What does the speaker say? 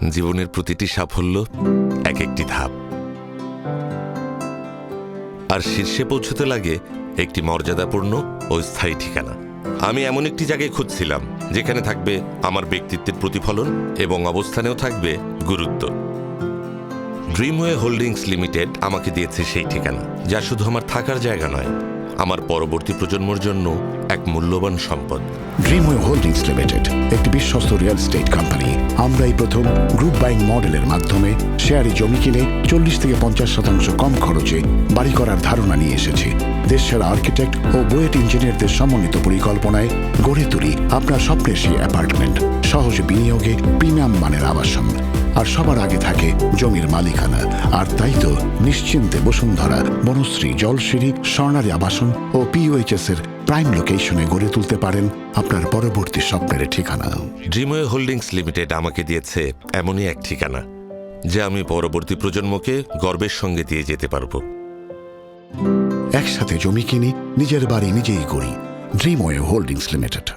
জীবনের প্রতিটি সাফল্য এক একটি ধাপ, আর শীর্ষে পৌঁছতে লাগে একটি মর্যাদাপূর্ণ ও স্থায়ী ঠিকানা। আমি এমন একটি জায়গায় খুঁজছিলাম যেখানে থাকবে আমার ব্যক্তিত্বের প্রতিফলন এবং অবস্থানেও থাকবে গুরুত্ব। ড্রিমওয়ে হোল্ডিংস লিমিটেড আমাকে দিয়েছে সেই ঠিকানা, যা শুধু আমার থাকার জায়গা নয়, আমার পরবর্তী প্রজন্মের জন্য এক মূল্যবান সম্পদ। ড্রিমওয়ে হোল্ডিংস লিমিটেড একটি বিশ্বস্ত রিয়েল এস্টেট কোম্পানি। আমরাই প্রথম গ্রুপ বাইং মডেলের মাধ্যমে শেয়ারে জমি কিনে 40 থেকে 50% কম খরচে বাড়ি করার ধারণা নিয়ে এসেছি। দেশসেরা আর্কিটেক্ট ও বুয়েট ইঞ্জিনিয়ারদের সমন্বিত পরিকল্পনায় গড়ে তুলি আপনার স্বপ্নের সেই অ্যাপার্টমেন্ট, সহজ বিনিয়োগে প্রিমিয়াম মানের আবাসন। আর সবার আগে থাকে জমির মালিকানা। আর তাই তো নিশ্চিন্তে বসুন্ধরা, বনশ্রী, জলশিরি, স্বর্ণালী আবাসন ও POHS এর প্রাইম লোকেশনে গড়ে তুলতে পারেন আপনার পরবর্তী স্বপ্নের ঠিকানা। ড্রিমওয়ে হোল্ডিংস লিমিটেড আমাকে দিয়েছে এমনই এক ঠিকানা, যা আমি পরবর্তী প্রজন্মকে গর্বের সঙ্গে দিয়ে যেতে পারব। একসাথে জমি কিনি, নিজের বাড়ি নিজেই করি। ড্রিমওয়ে হোল্ডিংস লিমিটেড।